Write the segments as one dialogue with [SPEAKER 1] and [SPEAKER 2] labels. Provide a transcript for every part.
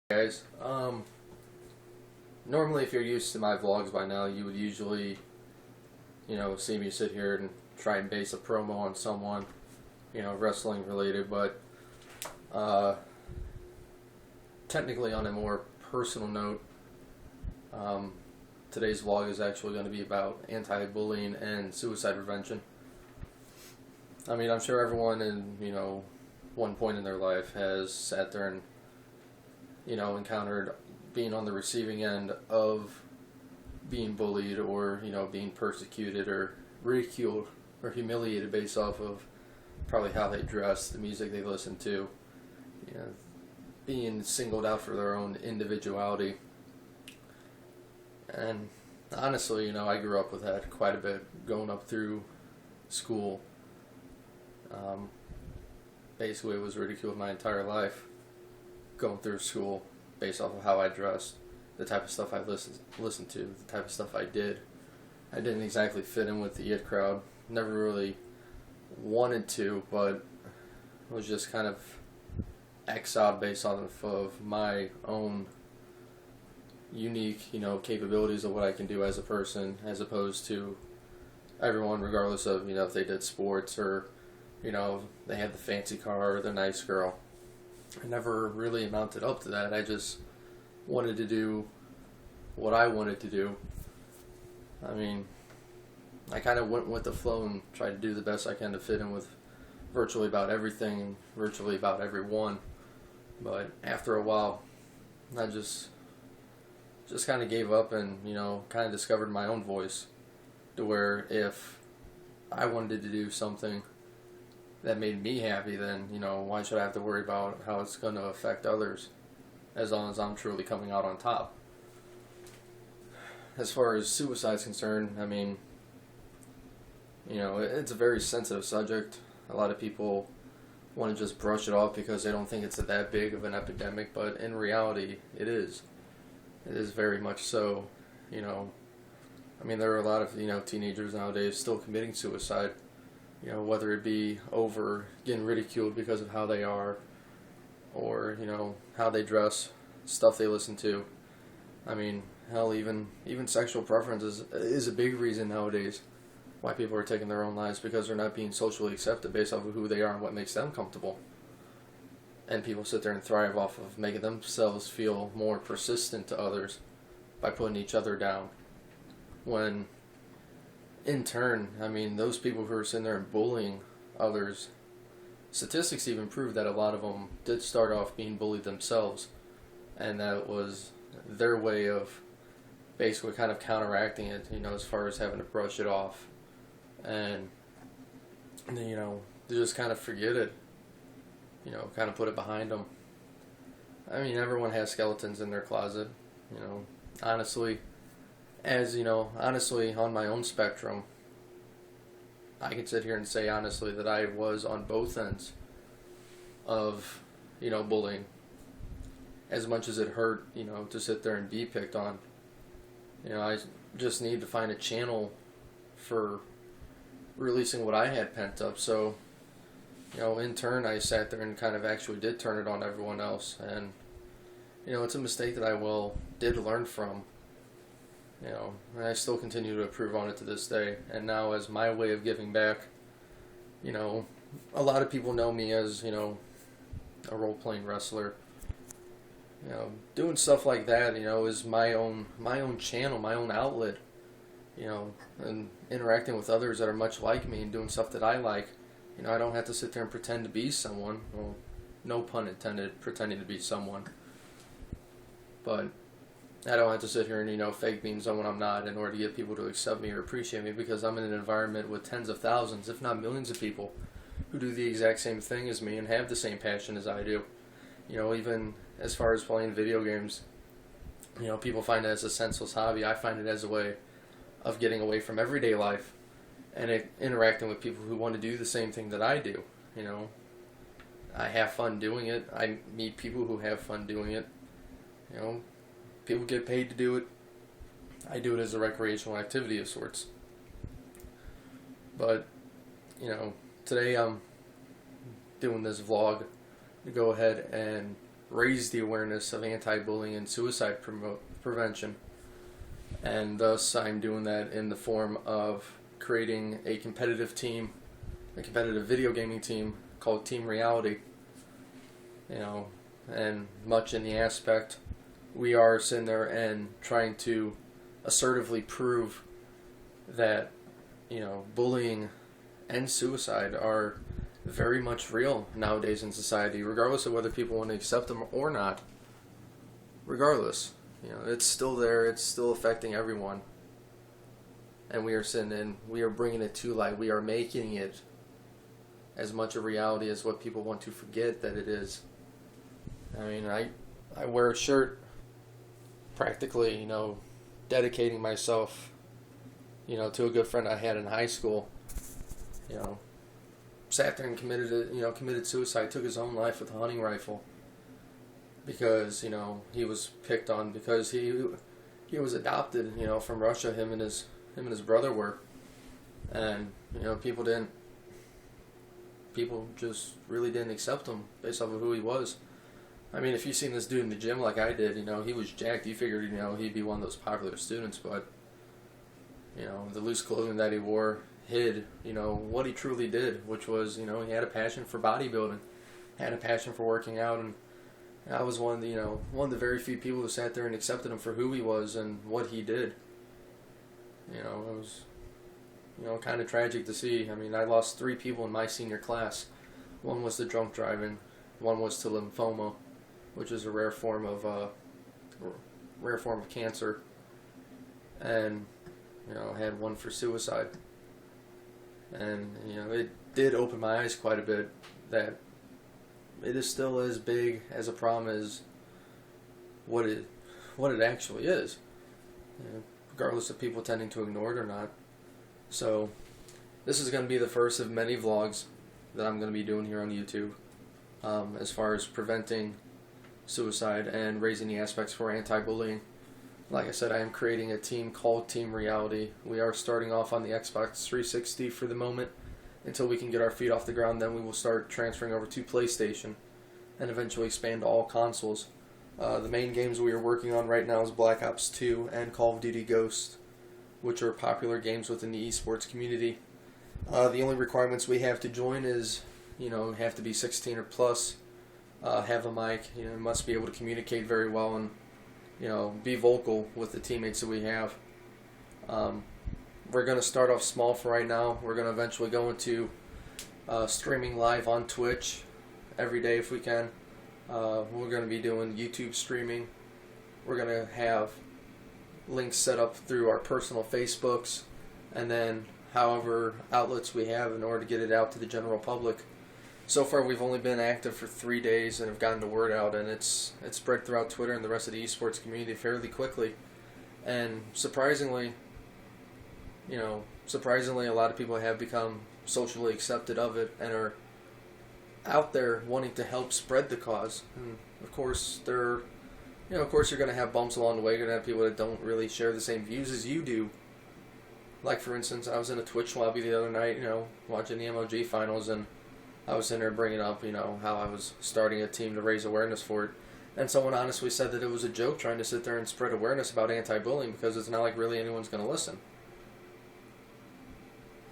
[SPEAKER 1] Guys, normally if you're used to my vlogs by now, you would usually, see me sit here and try and base a promo on someone, wrestling related, but technically on a more personal note, today's vlog is actually going to be about anti-bullying and suicide prevention. I mean, I'm sure everyone in, one point in their life has sat there and encountered being on the receiving end of being bullied or, being persecuted or ridiculed or humiliated based off of probably how they dress, the music they listen to, being singled out for their own individuality. And honestly, I grew up with that quite a bit going up through school. Basically, it was ridiculed my entire life going through school based off of how I dressed, the type of stuff I listened to, the type of stuff I did. I didn't exactly fit in with the it crowd. Never really wanted to, but was just kind of exiled based off of my own unique, capabilities of what I can do as a person, as opposed to everyone, regardless of, if they did sports or, they had the fancy car or the nice girl. I never really amounted up to that. I just wanted to do what I wanted to do. I mean, I kind of went with the flow and tried to do the best I can to fit in with virtually about everything, virtually about everyone. But after a while, I just kind of gave up and, kind of discovered my own voice, to where if I wanted to do something that made me happy, then, why should I have to worry about how it's going to affect others, as long as I'm truly coming out on top? As far as suicide is concerned, I mean, it's a very sensitive subject. A lot of people want to just brush it off because they don't think it's that big of an epidemic, but in reality, it is. It is very much so. I mean, there are a lot of, teenagers nowadays still committing suicide. Whether it be over getting ridiculed because of how they are, or, how they dress, stuff they listen to. I mean, hell, even sexual preference is a big reason nowadays why people are taking their own lives, because they're not being socially accepted based off of who they are and what makes them comfortable. And people sit there and thrive off of making themselves feel more persistent to others by putting each other down. When in turn, I mean, those people who are sitting there and bullying others, statistics even prove that a lot of them did start off being bullied themselves, and that was their way of basically kind of counteracting it, as far as having to brush it off, and, they just kind of forget it, kind of put it behind them. I mean, everyone has skeletons in their closet, honestly. Honestly, on my own spectrum, I can sit here and say honestly that I was on both ends of, bullying. As much as it hurt, to sit there and be picked on, I just need to find a channel for releasing what I had pent up. So, in turn, I sat there and kind of actually did turn it on everyone else. And, it's a mistake that I did learn from. And I still continue to improve on it to this day. And now, as my way of giving back, a lot of people know me as, a role-playing wrestler. Doing stuff like that, is my own channel, my own outlet. And interacting with others that are much like me and doing stuff that I like. I don't have to sit there and pretend to be someone. Well, no pun intended, pretending to be someone. But I don't have to sit here and, fake being someone I'm not in order to get people to accept me or appreciate me, because I'm in an environment with tens of thousands, if not millions of people who do the exact same thing as me and have the same passion as I do. Even as far as playing video games, people find it as a senseless hobby. I find it as a way of getting away from everyday life and interacting with people who want to do the same thing that I do. I have fun doing it. I meet people who have fun doing it. People get paid to do it. I do it as a recreational activity of sorts. But, today I'm doing this vlog to go ahead and raise the awareness of anti-bullying and suicide prevention. And thus I'm doing that in the form of creating a competitive team, a competitive video gaming team called Team Reality. And much in the aspect, we are sitting there and trying to assertively prove that, bullying and suicide are very much real nowadays in society, regardless of whether people want to accept them or not. Regardless, it's still there, it's still affecting everyone. And we are bringing it to light. We are making it as much a reality as what people want to forget that it is. I wear a shirt practically, dedicating myself, to a good friend I had in high school. Sat there and committed suicide, took his own life with a hunting rifle because, he was picked on because he was adopted, from Russia. Him and his brother were, and people just really didn't accept him based off of who he was. If you seen this dude in the gym like I did, he was jacked. You figured, he'd be one of those popular students, but the loose clothing that he wore hid, what he truly did, which was, he had a passion for bodybuilding, had a passion for working out, and I was one of the very few people who sat there and accepted him for who he was and what he did. It was, kind of tragic to see. I lost 3 people in my senior class. One was to drunk driving, one was to lymphoma, which is a rare form of cancer, and I had one for suicide. And it did open my eyes quite a bit that it is still as big as a problem as what it actually is, regardless of people tending to ignore it or not. So this is going to be the first of many vlogs that I'm going to be doing here on YouTube, as far as preventing suicide and raising the aspects for anti-bullying. Like I said, I am creating a team called Team Reality. We are starting off on the Xbox 360 for the moment until we can get our feet off the ground. Then we will start transferring over to PlayStation and eventually expand to all consoles. The main games we are working on right now is Black Ops 2 and Call of Duty Ghost, which are popular games within the esports community. The only requirements we have to join is, have to be 16 or plus, have a mic, must be able to communicate very well, and be vocal with the teammates that we have. We're going to start off small for right now. We're going to eventually go into streaming live on Twitch every day if we can. We're going to be doing YouTube streaming. We're going to have links set up through our personal Facebooks, and then however outlets we have in order to get it out to the general public. So far, we've only been active for 3 days and have gotten the word out, and it's spread throughout Twitter and the rest of the esports community fairly quickly. And surprisingly, a lot of people have become socially accepted of it and are out there wanting to help spread the cause. And of course, you're going to have bumps along the way. You're going to have people that don't really share the same views as you do. Like, for instance, I was in a Twitch lobby the other night, watching the MLG finals, and I was in there bringing up, how I was starting a team to raise awareness for it. And someone honestly said that it was a joke trying to sit there and spread awareness about anti-bullying because it's not like really anyone's going to listen.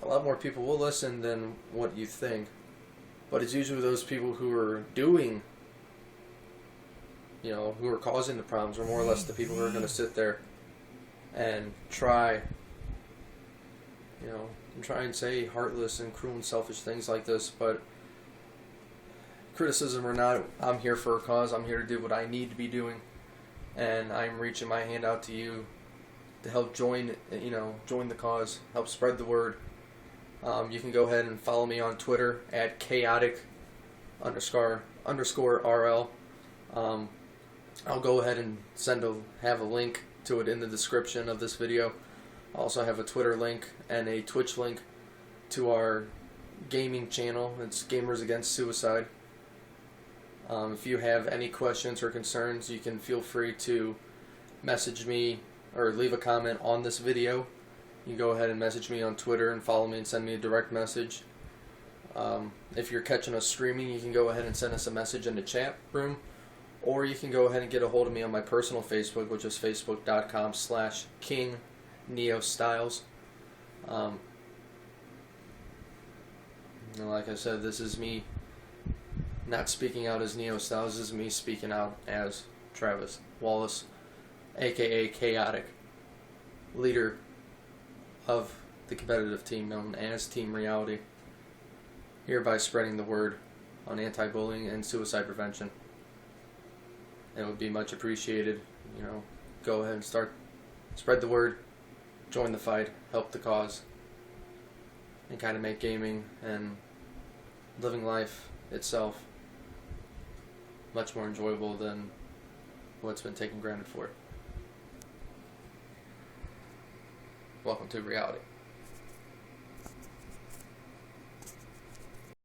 [SPEAKER 1] A lot more people will listen than what you think. But it's usually those people who are doing, who are causing the problems, or more or less the people who are going to sit there and try and say heartless and cruel and selfish things like this. But criticism or not, I'm here for a cause. I'm here to do what I need to be doing, and I'm reaching my hand out to you to help join the cause, help spread the word. You can go ahead and follow me on Twitter at chaotic_RL. I'll go ahead and have a link to it in the description of this video. I also have a Twitter link and a Twitch link to our gaming channel. It's Gamers Against Suicide. If you have any questions or concerns, you can feel free to message me or leave a comment on this video. You can go ahead and message me on Twitter and follow me and send me a direct message. If you're catching us streaming, you can go ahead and send us a message in the chat room, Or you can go ahead and get a hold of me on my personal Facebook, which is facebook.com/KingNeoStyles. Like I said, this is me not speaking out as Neo Styles. This is me speaking out as Travis Wallace, aka Chaotic, leader of the competitive team known as Team Reality, hereby spreading the word on anti-bullying and suicide prevention. It would be much appreciated. Go ahead and spread the word, join the fight, help the cause, and kind of make gaming and living life itself much more enjoyable than what's been taken granted for. Welcome to reality.